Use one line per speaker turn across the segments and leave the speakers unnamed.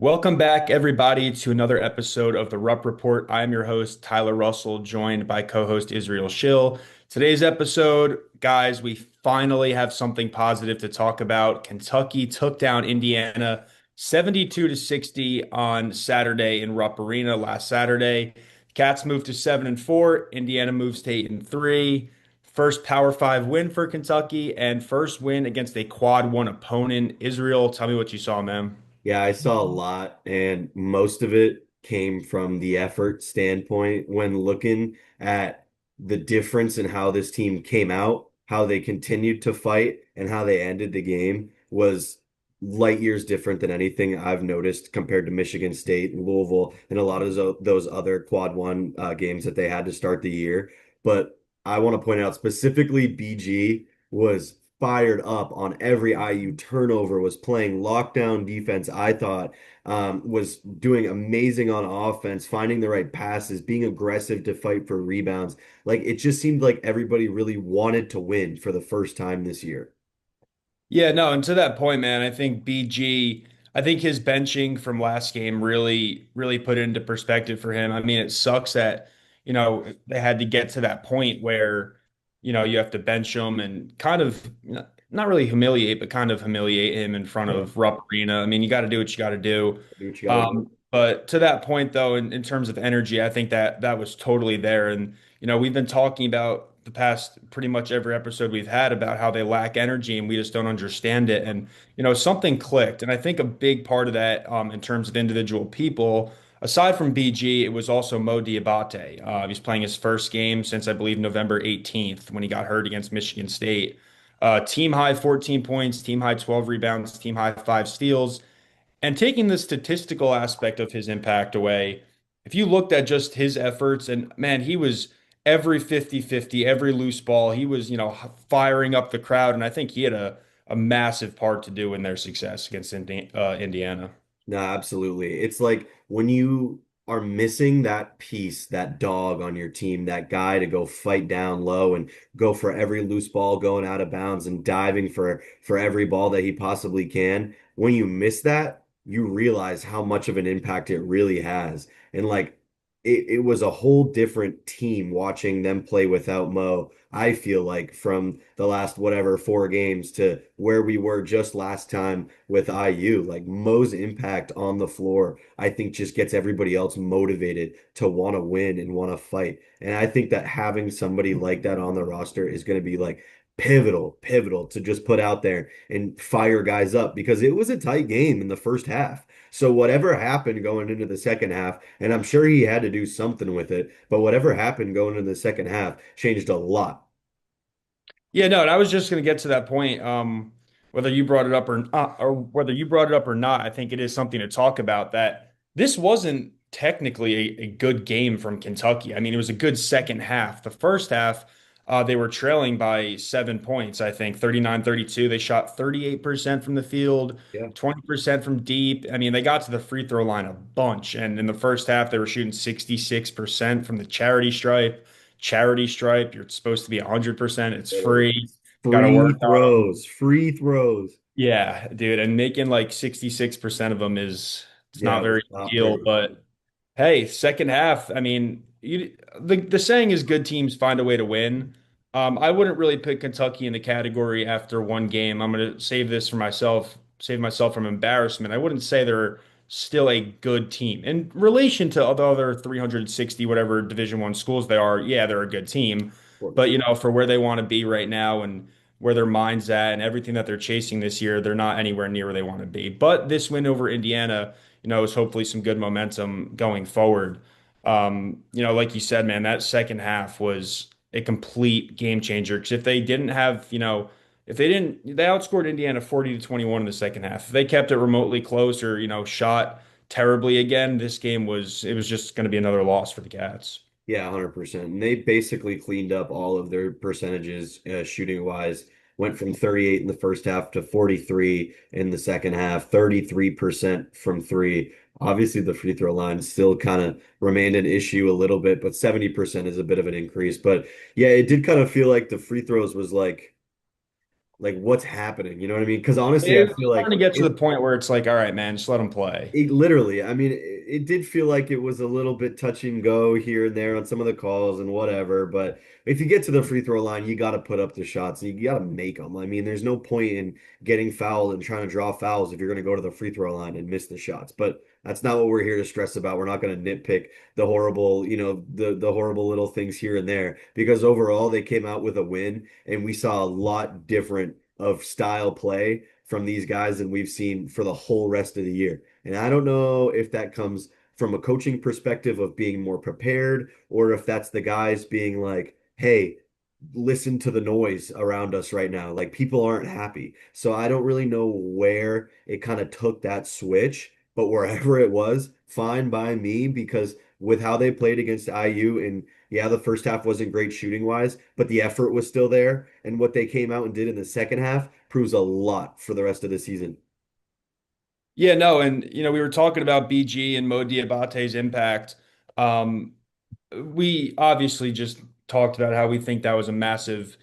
Welcome back, everybody, to another episode of the Rupp Report. I am your host, Tyler Russell, joined by co-host Israel Schill. Today's episode, guys, we finally have something positive to talk about. Kentucky took down Indiana 72 to 60 on Saturday in Rupp Arena last Saturday. Cats moved to 7-4. Indiana moves to 8-3. First Power Five win for Kentucky and first win against a quad one opponent. Israel, tell me what you saw, man.
Yeah, I saw a lot, and most of it came from the effort standpoint when looking at the difference in how this team came out, how they continued to fight, and how they ended the game was light years different than anything I've noticed compared to Michigan State and Louisville and a lot of those other quad one games that they had to start the year. But I want to point out specifically BG was fired up on every IU turnover, was playing lockdown defense. I thought was doing amazing on offense, finding the right passes, being aggressive to fight for rebounds. Like it just seemed like everybody really wanted to win for the first time this year.
Yeah, no, and to that point, man, I think BG, I think his benching from last game really put it into perspective for him. I mean, it sucks that, they had to get to that point where, you have to bench him and kind of not really humiliate, but kind of humiliate him in front
Yeah,
of Rupp Arena. I mean, you got to do what you got to do.
do what you got to do.
But to that point, though, in terms of energy, I think that was totally there. And, we've been talking about the past pretty much every episode we've had about how they lack energy and we just don't understand it. And, something clicked. And I think a big part of that, in terms of individual people, aside from BG, it was also Mo Diabate. He's playing his first game since I believe November 18th when he got hurt against Michigan State. Team high 14 points, team high 12 rebounds, team high 5 steals. And taking the statistical aspect of his impact away, if you looked at just his efforts, and man, he was every 50-50, every loose ball, he was, firing up the crowd. And I think he had a massive part to do in their success against Indiana.
No, absolutely. It's like when you are missing that piece, that dog on your team, that guy to go fight down low and go for every loose ball going out of bounds and diving for every ball that he possibly can. When you miss that, you realize how much of an impact it really has. And like it was a whole different team watching them play without Mo. I feel like from the last whatever 4 games to where we were just last time with IU. Like Mo's impact on the floor, I think just gets everybody else motivated to want to win and want to fight. And I think that having somebody like that on the roster is going to be like pivotal to just put out there and fire guys up because it was a tight game in the first half. So whatever happened going into the second half, and I'm sure he had to do something with it, but whatever happened going into the second half changed a lot.
Yeah, no, and I was just going to get to that point. Whether you brought it up or whether you brought it up or not, I think it is something to talk about that this wasn't technically a good game from Kentucky. I mean, it was a good second half. The first half, they were trailing by 7 points, I think, 39-32. They shot 38% from the field,
Yeah.
20% from deep. I mean, they got to the free throw line a bunch. And in the first half, they were shooting 66% from the charity stripe. You're supposed to be 100%. It's free. Got to
Free
work on them.
throws, free throws.
Yeah, dude. And making like 66% of them it's
Yeah,
not
it was
very
not
ideal.
pretty.
But hey, second half, I mean, the saying is good teams find a way to win. I wouldn't really put Kentucky in the category after one game. I'm going to save this for myself, save myself from embarrassment. I wouldn't say they're still a good team. In relation to the other 360 whatever Division One schools they are, yeah, they're a good team.
Of course.
But for where they want to be right now and where their mind's at and everything that they're chasing this year, they're not anywhere near where they want to be. But this win over Indiana, is hopefully some good momentum going forward. Like you said, man, that second half was a complete game changer. Because if they didn't have, if they didn't, they outscored Indiana 40-21 in the second half. If they kept it remotely close or, shot terribly again, this game it was just going to be another loss for the Cats.
Yeah, 100%. And they basically cleaned up all of their percentages shooting wise. Went from 38 in the first half to 43 in the second half, 33% from three. Obviously, the free throw line still kind of remained an issue a little bit, but 70% is a bit of an increase. But yeah, it did kind of feel like the free throws was like Like what's happening? You know what I mean? Because honestly, I
It's
feel
starting
like
to get to the
it
point where it's like, all right, man, just let them play.
literally, I mean, it did feel like it was a little bit touch and go here and there on some of the calls and whatever. But if you get to the free throw line, you got to put up the shots and you got to make them. I mean, there's no point in getting fouled and trying to draw fouls if you're going to go to the free throw line and miss the shots. But that's not what we're here to stress about. We're not going to nitpick the horrible, the horrible little things here and there because overall they came out with a win and we saw a lot different of style play from these guys than we've seen for the whole rest of the year. And I don't know if that comes from a coaching perspective of being more prepared or if that's the guys being like, hey, listen to the noise around us right now. Like people aren't happy. So I don't really know where it kind of took that switch, but wherever it was, fine by me because with how they played against IU and yeah, the first half wasn't great shooting wise, but the effort was still there. And what they came out and did in the second half proves a lot for the rest of the season.
Yeah, no, and we were talking about BG and Mo Diabate's impact. Um, we obviously just talked about how we think that was a massive,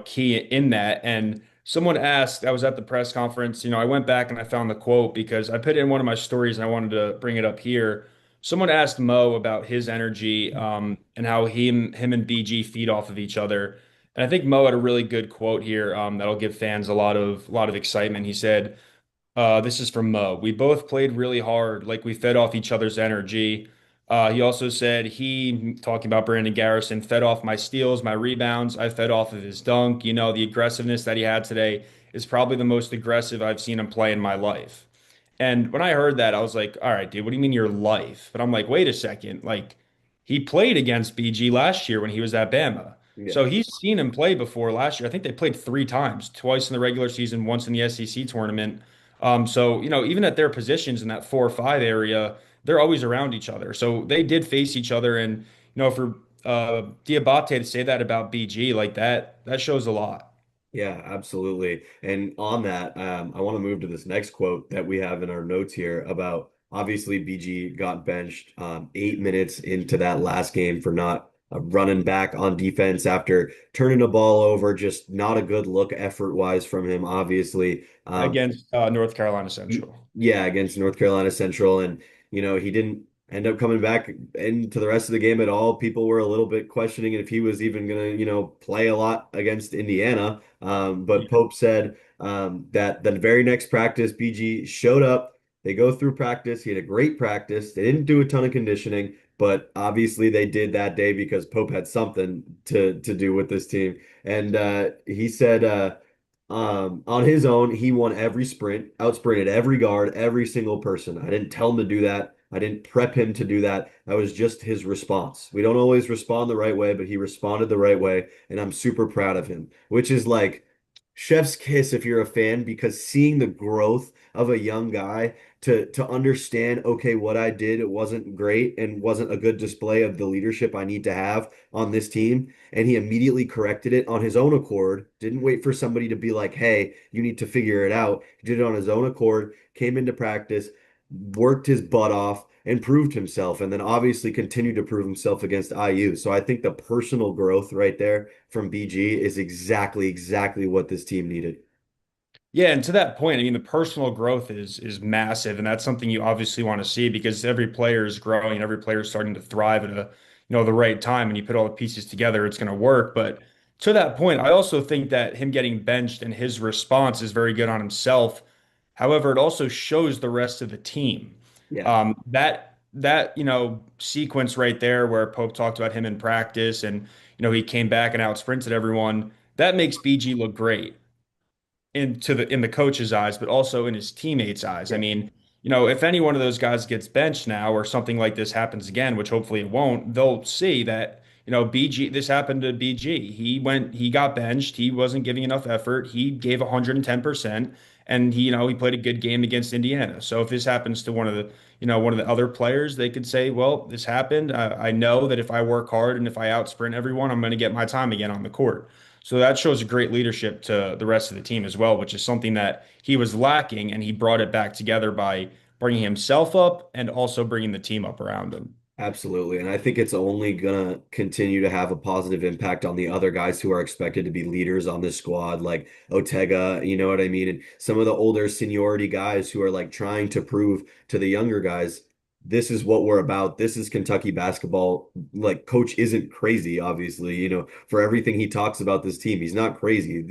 key in that. And someone asked, I was at the press conference, I went back and I found the quote because I put it in one of my stories and I wanted to bring it up here. Someone asked Mo about his energy, and how him and BG feed off of each other. And I think Mo had a really good quote here, that'll give fans a lot of excitement. He said, this is from Mo. We both played really hard, like we fed off each other's energy. He also said talking about Brandon Garrison, fed off my steals, my rebounds. I fed off of his dunk. The aggressiveness that he had today is probably the most aggressive I've seen him play in my life. And when I heard that, I was like, all right, dude, what do you mean your life? But I'm like, wait a second. Like, he played against BG last year when he was at Bama.
Yeah.
So he's seen him play before last year. I think they played three times, twice in the regular season, once in the SEC tournament. So, even at their positions in that 4 or 5 area, they're always around each other. So they did face each other. And, for Diabate to say that about BG like that shows a lot.
Yeah, absolutely. And on that, I want to move to this next quote that we have in our notes here about obviously BG got benched 8 minutes into that last game for not running back on defense after turning the ball over. Just not a good look effort wise from him, obviously.
Against North Carolina Central.
Yeah, against North Carolina Central. And, he didn't end up coming back into the rest of the game at all. People were a little bit questioning if he was even going to, play a lot against Indiana. But
Yeah.
Pope said that the very next practice, BG showed up. They go through practice. He had a great practice. They didn't do a ton of conditioning, but obviously they did that day because Pope had something to do with this team. And he said, on his own, he won every sprint, outsprinted every guard, every single person. I didn't tell him to do that. I didn't prep him to do that. That was just his response. We don't always respond the right way, but he responded the right way, and I'm super proud of him, which is like chef's kiss if you're a fan, because seeing the growth of a young guy to understand, okay, what I did, it wasn't great and wasn't a good display of the leadership I need to have on this team. And he immediately corrected it on his own accord, didn't wait for somebody to be like, hey, you need to figure it out. He did it on his own accord, came into practice, worked his butt off, and proved himself, and then obviously continued to prove himself against IU. So I think the personal growth right there from BG is exactly what this team needed.
Yeah, and to that point, I mean, the personal growth is massive, and that's something you obviously want to see because every player is growing and every player is starting to thrive at the right time, and you put all the pieces together, it's going to work. But to that point, I also think that him getting benched and his response is very good on himself. However, it also shows the rest of the team.
Yeah.
That sequence right there where Pope talked about him in practice and he came back and out sprinted everyone, that makes BG look great in the coach's eyes, but also in his teammates' eyes. I
Yeah.
mean, if any one of those guys gets benched now or something like this happens again, which hopefully it won't, they'll see that, BG, this happened to BG. He got benched. He wasn't giving enough effort. He gave 110%, and he played a good game against Indiana. So if this happens to one of the other players, they could say, well, this happened. I know that if I work hard and if I out sprint everyone, I'm going to get my time again on the court. So that shows a great leadership to the rest of the team as well, which is something that he was lacking, and he brought it back together by bringing himself up and also bringing the team up around him.
Absolutely. And I think it's only gonna continue to have a positive impact on the other guys who are expected to be leaders on this squad, like Otega, you know what I mean? And some of the older seniority guys who are like trying to prove to the younger guys, this is what we're about. This is Kentucky basketball. Like coach isn't crazy, obviously, for everything he talks about this team. He's not crazy.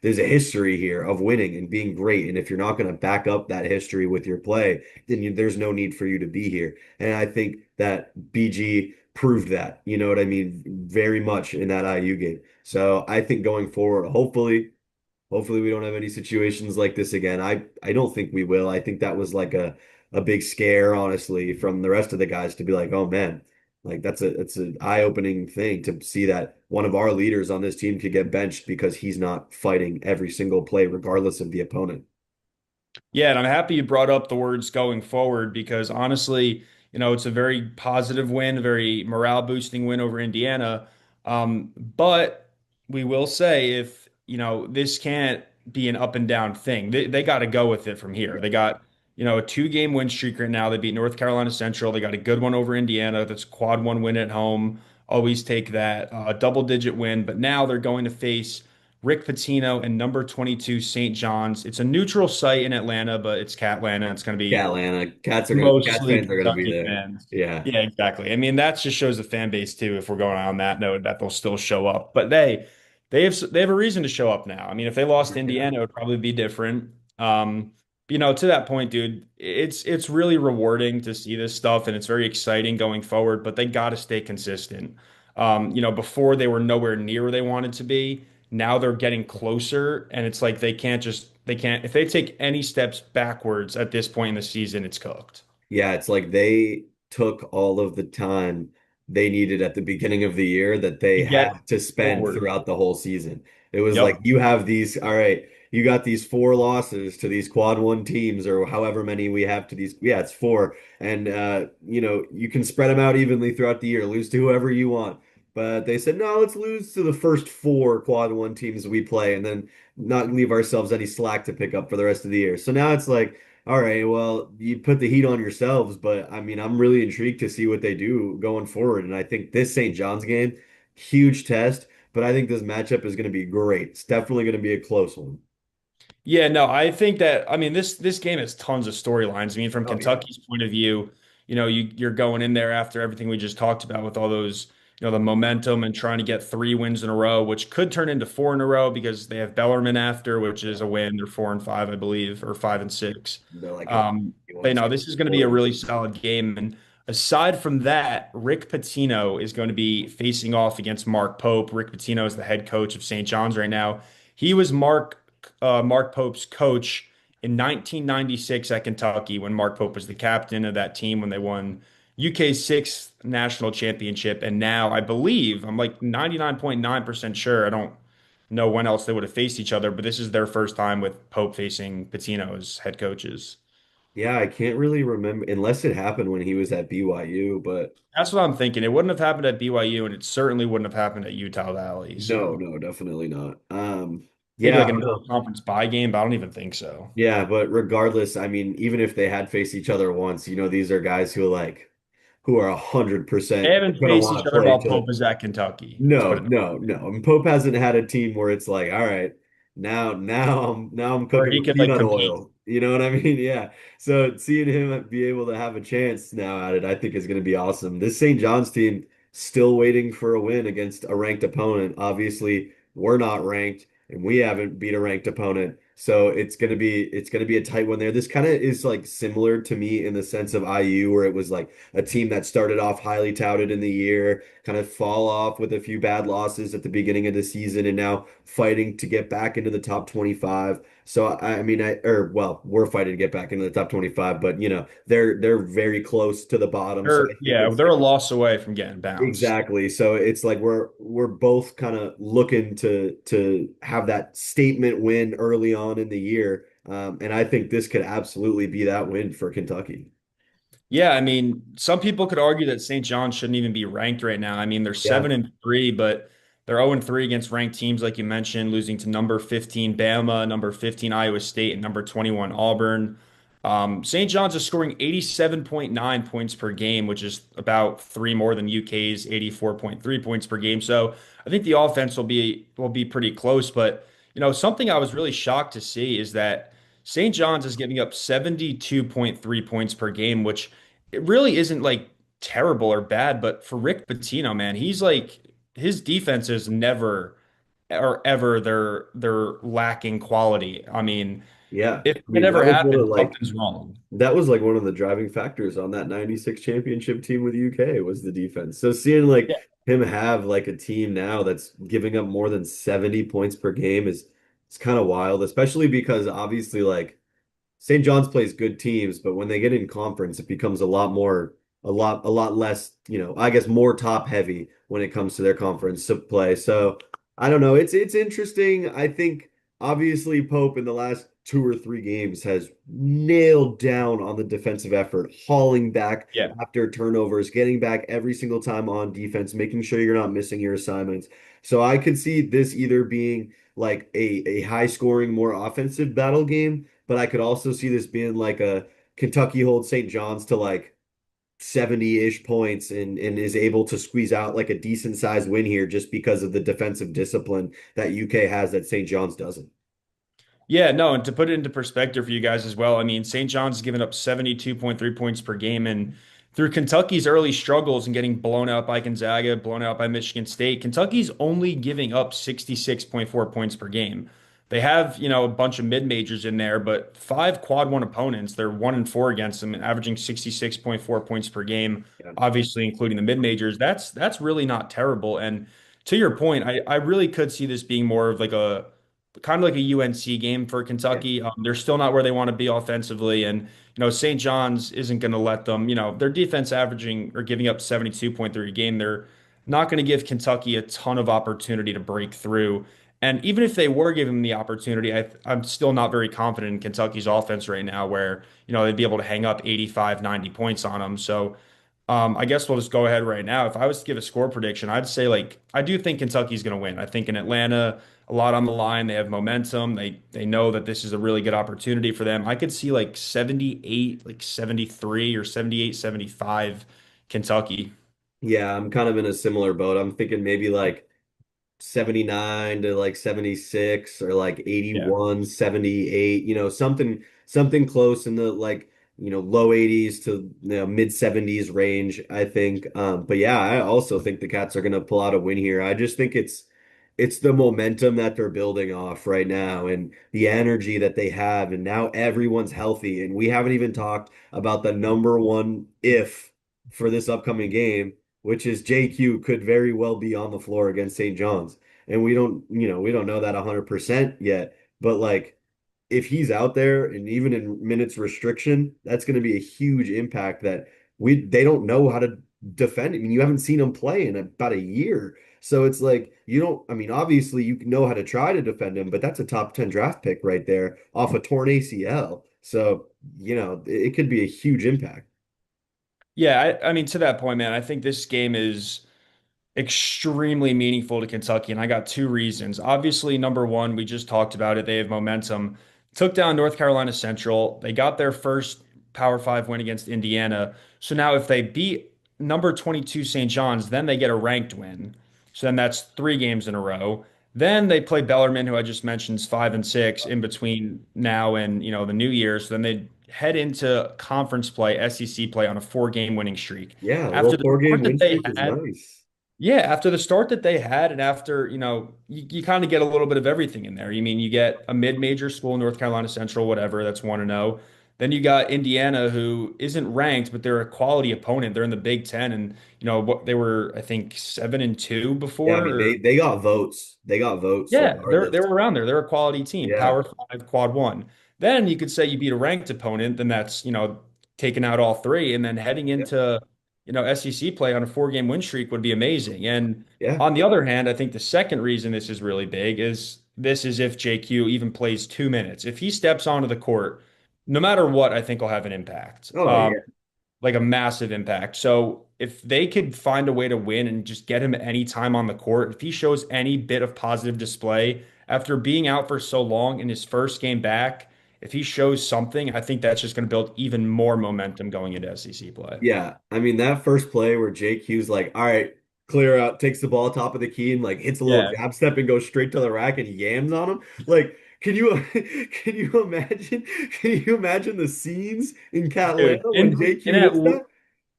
There's a history here of winning and being great. And if you're not going to back up that history with your play, then there's no need for you to be here. And I think that BG proved that, you know what I mean, very much in that IU game. So I think going forward, hopefully we don't have any situations like this again. I don't think we will. I think that was like a big scare, honestly, from the rest of the guys to be like, oh man, like that's an eye-opening thing to see that one of our leaders on this team could get benched because he's not fighting every single play, regardless of the opponent.
Yeah, and I'm happy you brought up the words going forward because honestly, it's a very positive win, a very morale boosting win over Indiana. But we will say if, this can't be an up and down thing. They got to go with it from here. They got, a 2-game win streak right now. They beat North Carolina Central. They got a good one over Indiana. That's quad one win at home. Always take that double-digit win. But now they're going to face Rick Pitino and number 22 St. John's. It's a neutral site in Atlanta, but it's Catlanta. It's going to
Yeah,
be
Atlanta. Cats
mostly
fans are gonna be
Kentucky
there.
fans.
Yeah.
Yeah, exactly. I mean, that just shows the fan base too. If we're going on that note, that they'll still show up. But they have a reason to show up now. I mean, if they lost to
Yeah.
Indiana, it would probably be different. To that point, dude, it's really rewarding to see this stuff, and it's very exciting going forward. But they got to stay consistent. Before they were nowhere near where they wanted to be. Now they're getting closer, and it's like they can't if they take any steps backwards at this point in the season, it's cooked.
Yeah, it's like they took all of the time they needed at the beginning of the year that
To
they
get
had to spend
forward.
throughout the whole season. It was like
Yep.
you have these, all right, you got these four losses to these quad one teams or however many we have to these. Yeah, it's four. And you can spread them out evenly throughout the year, lose to whoever you want. But they said, no, let's lose to the first four quad one teams we play and then not leave ourselves any slack to pick up for the rest of the year. So now it's like all right, well, you put the heat on yourselves, but I mean, I'm really intrigued to see what they do going forward. And I think this St. John's game, huge test, but I think this matchup is going to be great. It's definitely going to be a close one.
Yeah, no, I think that I mean this game has tons of storylines. I mean, from
Oh yeah.
Kentucky's point of view, you're going in there after everything we just talked about with all those, the momentum and trying to get 3 wins in a row, which could turn into 4 in a row because they have Bellarmine after, which is a win. They're 4-5, I believe, or 5-6.
They're like a
But
one
no,
seed
this is going to be a
forward.
really solid game. And aside from that, Rick Pitino is going to be facing off against Mark Pope. Rick Pitino is the head coach of St. John's right now. He was Mark Pope's coach in 1996 at Kentucky when Mark Pope was the captain of that team when they won UK's sixth national championship. And now I believe, I'm like 99.9% sure, I don't know when else they would have faced each other, but this is their first time with Pope facing Pitino as head coaches.
Yeah, I can't really remember unless it happened when he was at BYU, but
That's what I'm thinking. It wouldn't have happened at BYU, and it certainly wouldn't have happened at Utah Valley.
no,
So
no, definitely not.
maybe
Yeah,
like
I don't
another
know.
conference bye game, but I don't even think so.
Yeah, but regardless, I mean, even if they had faced each other once, these are guys who are
They
100%
haven't
gonna
faced
want
each
to
other
play
while
to
Pope is at Kentucky. Let's put
no,
it that
no, no. And Pope hasn't had a team where it's like, all right, now I'm
where
cooking
he
with
could like
peanut
compete.
oil. You know what I mean? Yeah. So seeing him be able to have a chance now at it, I think is going to be awesome. This St. John's team still waiting for a win against a ranked opponent. Obviously, we're not ranked and we haven't beat a ranked opponent. So it's gonna be a tight one there. This kind of is like similar to me in the sense of IU, where it was like a team that started off highly touted in the year, kind of fall off with a few bad losses at the beginning of the season, and now fighting to get back into the top 25. So I mean, we're fighting to get back into the top 25, but they're very close to the bottom. So I think
Yeah,
it's
they're a loss away from getting bounced.
exactly. So it's like we're both kind of looking to have that statement win early on in the year. And I think this could absolutely be that win for Kentucky.
Yeah, I mean, some people could argue that St. John shouldn't even be ranked right now. I mean, they're
Yeah.
7-3, but they're 0-3 against ranked teams, like you mentioned, losing to number 15 Bama, number 15 Iowa State, and number 21 Auburn. St. John's is scoring 87.9 points per game, which is about three more than UK's 84.3 points per game. So I think the offense will be pretty close. But something I was really shocked to see is that St. John's is giving up 72.3 points per game, which it really isn't like terrible or bad. But for Rick Pitino, man, he's like his defense is never or ever they're lacking quality. I mean,
Yeah.
if
I
it
mean, that
ever
was one of
happens,
like
something's wrong.
that was like one of the driving factors on that 96 championship team with UK was the defense. So seeing like him have like a team now that's giving up more than 70 points per game is it's kind of wild, especially because obviously like St. John's plays good teams, but when they get in conference, it becomes a lot less, I guess more top heavy when it comes to their conference to play. So I don't know. It's interesting. I think obviously Pope in the last two or three games has nailed down on the defensive effort, hauling back
Yeah.
after turnovers, getting back every single time on defense, making sure you're not missing your assignments. So I could see this either being like a high scoring, more offensive battle game, but I could also see this being like a Kentucky holds St. John's to like 70-ish points and is able to squeeze out like a decent sized win here just because of the defensive discipline that UK has that St. John's doesn't.
Yeah, no, and to put it into perspective for you guys as well, I mean, St. John's has given up 72.3 points per game. And through Kentucky's early struggles and getting blown out by Gonzaga, blown out by Michigan State, Kentucky's only giving up 66.4 points per game. They have, a bunch of mid-majors in there, but five quad one opponents, they're 1-4 against them, and averaging 66.4 points per game,
Yeah.
obviously including the mid-majors. That's really not terrible. And to your point, I really could see this being more of like a kind of like a UNC game for
Yeah.
Kentucky. They're still not where they want to be offensively, and St. John's isn't going to let them. Their defense averaging or giving up 72.3 a game. They're not going to give Kentucky a ton of opportunity to break through. And even if they were given the opportunity, I'm still not very confident in Kentucky's offense right now, where they'd be able to hang up 85, 90 points on them. So. I guess we'll just go ahead right now. If I was to give a score prediction, I'd say like I do think Kentucky's going to win. I think in Atlanta, a lot on the line. They have momentum. They know that this is a really good opportunity for them. I could see like 78, like 73 or 78, 75 Kentucky.
Yeah, I'm kind of in a similar boat. I'm thinking maybe like 79 to like 76 or like
Yeah.
81, 78, something close in the like, low 80s to mid 70s range, I think. But yeah, I also think the Cats are going to pull out a win here. I just think it's the momentum that they're building off right now and the energy that they have. And now everyone's healthy. And we haven't even talked about the number one if for this upcoming game, which is JQ could very well be on the floor against St. John's. And we don't know that 100% yet, but like if he's out there and even in minutes restriction, that's going to be a huge impact that they don't know how to defend. I mean, you haven't seen him play in about a year. So it's like you don't, I mean, obviously you know how to try to defend him, but that's a top 10 draft pick right there off a torn ACL. So, it could be a huge impact.
Yeah, I mean, to that point, man, I think this game is extremely meaningful to Kentucky, and I got two reasons. Obviously, number one, we just talked about it. They have momentum. Took down North Carolina Central. They got their first Power Five win against Indiana. So now, if they beat number 22 St. John's, then they get a ranked win. So then that's three games in a row. Then they play Bellarmine, who I just mentioned is 5-6 in between now and the New Year. So then they head into conference play, SEC play on a four-game winning streak.
Yeah, a
After
little
the
four-game
start
win
that they
streak is
had,
nice.
yeah, after the start that they had, and after, you kind of get a little bit of everything in there. You mean you get a mid-major school, North Carolina Central, whatever, that's 1-0. Then you got Indiana, who isn't ranked, but they're a quality opponent. They're in the Big Ten, and what they were, I think, 7-2
Yeah, I
before,
mean
or
they got votes. They got votes
yeah, they
regardless.
were around there. They're a quality team,
Yeah.
Power Five, Quad One. Then you could say you beat a ranked opponent, then that's taking out all three, and then heading
Yeah.
into SEC play on a four-game win streak would be amazing. And
Yeah.
on the other hand, I think the second reason this is really big is this is if JQ even plays 2 minutes. If he steps onto the court, no matter what, I think will have an impact.
Oh yeah.
Like a massive impact. So if they could find a way to win and just get him any time on the court, if he shows any bit of positive display after being out for so long in his first game back, if he shows something, I think that's just going to build even more momentum going into SEC play.
Yeah, I mean that first play where JQ's like, all right, clear out, takes the ball top of the key and like hits a little
Yeah.
jab step and goes straight to the rack and yams on him. Like, can you can you imagine the scenes in
Dude,
Catlanta when JQ hits that?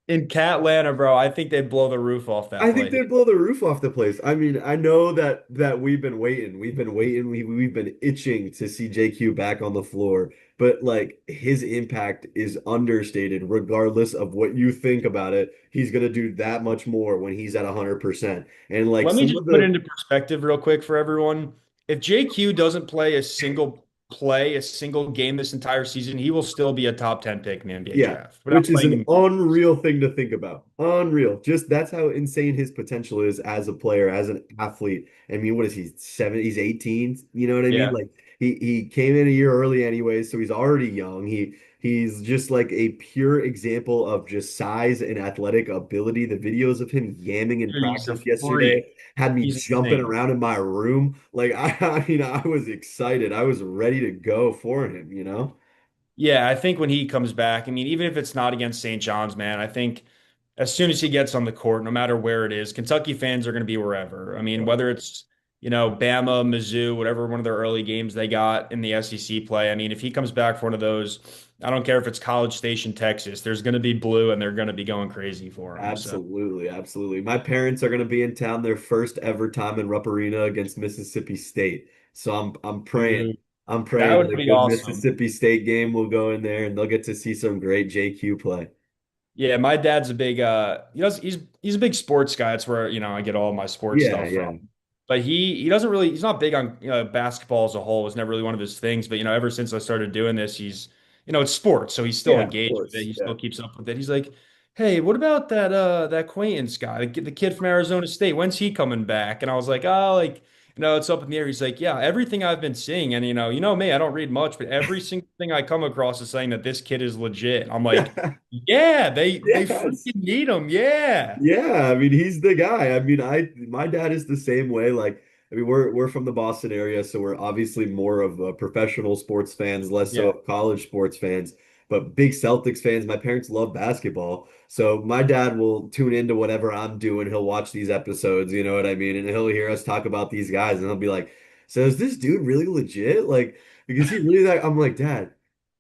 in Catlanta, bro, I think they'd blow the roof off that
I think
play.
they'd blow the roof off the place. I mean, I know that we've been waiting. We've been waiting. We've been itching to see JQ back on the floor. But like his impact is understated, regardless of what you think about it. He's gonna do that much more when he's at 100%. And like
Let me
some of
just put it
the
into perspective real quick for everyone. If JQ doesn't play a single game this entire season, he will still be a top 10 pick in the NBA
Yeah,
draft without
which is
playing
an
in games.
unreal thing to think about. Unreal. Just that's how insane his potential is as a player, as an athlete. I mean, what is he? Seven, he's 18. You know what I mean?
Yeah,
Like he came in a year early anyway, so he's already young. He's just like a pure example of just size and athletic ability. The videos of him yamming in
dude, he's a
practice yesterday
freak.
had me
He's
jumping
insane.
around in my room. Like I mean, I was excited. I was ready to go for him, you know?
Yeah, I think when he comes back, I mean, even if it's not against St. John's, man, I think as soon as he gets on the court, no matter where it is, Kentucky fans are going to be wherever. I mean, whether it's, Bama, Mizzou, whatever one of their early games they got in the SEC play. I mean, if he comes back for one of those, I don't care if it's College Station, Texas, there's going to be blue and they're going to be going crazy for him. So,
Absolutely, absolutely. My parents are going to be in town their first ever time in Rupp Arena against Mississippi State. So I'm praying.
dude,
I'm
that
praying
would
that a
be
good
awesome.
Mississippi State game will go in there and they'll get to see some great JQ play.
Yeah, my dad's a big he's a big sports guy. That's where, I get all my sports
Yeah,
stuff
yeah.
from. But he doesn't really he's not big on basketball as a whole. It's never really one of his things. But ever since I started doing this, it's sports, so he's still
Yeah, of
engaged with it.
course.
He
Yeah.
still keeps up with it. He's like, "Hey, what about that Quaintance guy, the kid from Arizona State? When's he coming back?" And I was like, "Oh, like, it's up in the air." He's like, "Yeah, everything I've been seeing, and me, I don't read much, but every single thing I come across is saying that this kid is legit." I'm like, yeah, they
Yes.
freaking need him. Yeah.
Yeah, I mean he's the guy. I mean I my dad is the same way. Like I mean we're from the Boston area, so we're obviously more of professional sports fans, less so
Yeah.
of college sports fans. But big Celtics fans. My parents love basketball, so my dad will tune into whatever I'm doing. He'll watch these episodes, you know what I mean, and he'll hear us talk about these guys, and he'll be like, "So is this dude really legit? Like, because he really that?" I'm like, "Dad,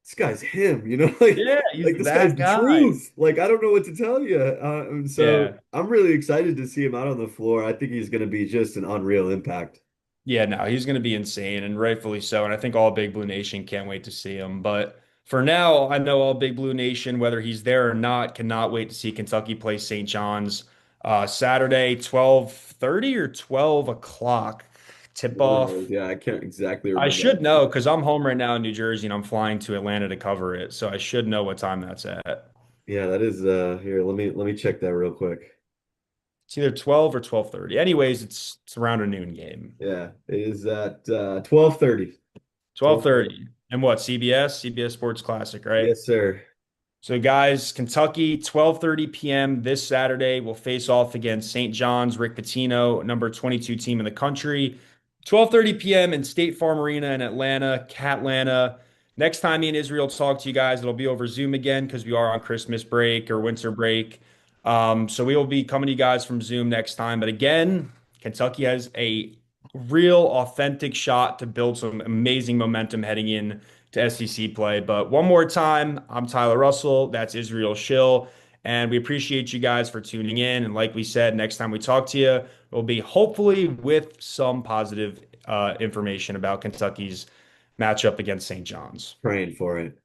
this guy's him, you know,
Yeah, he's
like this guy's
that
the
guy.
truth. Like I don't know what to tell you." And so
Yeah.
I'm really excited to see him out on the floor. I think he's going to be just an unreal impact.
Yeah, no, he's going to be insane and rightfully so. And I think all Big Blue Nation can't wait to see him. But for now, I know all Big Blue Nation, whether he's there or not, cannot wait to see Kentucky play St. John's Saturday, 12:30 or 12 o'clock tip
One of those.
off.
Yeah, I can't exactly
I
remember.
should know because I'm home right now in New Jersey and I'm flying to Atlanta to cover it. So I should know what time that's at.
Yeah, that is here, let me check that real quick.
It's either 12 or 12:30. Anyways, it's around a noon game.
Yeah, it is at 12:30. 12:30.
12:30. And what? CBS Sports Classic, right?
Yes, sir.
So guys, Kentucky, 12:30 p.m. this Saturday will face off against St. John's, Rick Pitino, number 22 team in the country. 12:30 p.m. in State Farm Arena in Atlanta, Catlanta. Next time me and Israel talk to you guys, it'll be over Zoom again because we are on Christmas break or winter break. So we will be coming to you guys from Zoom next time. But again, Kentucky has a real authentic shot to build some amazing momentum heading in to SEC play. But one more time, I'm Tyler Russell. That's Israel Schill. And we appreciate you guys for tuning in. And like we said, next time we talk to you, we'll be hopefully with some positive information about Kentucky's matchup against St. John's.
Praying for it.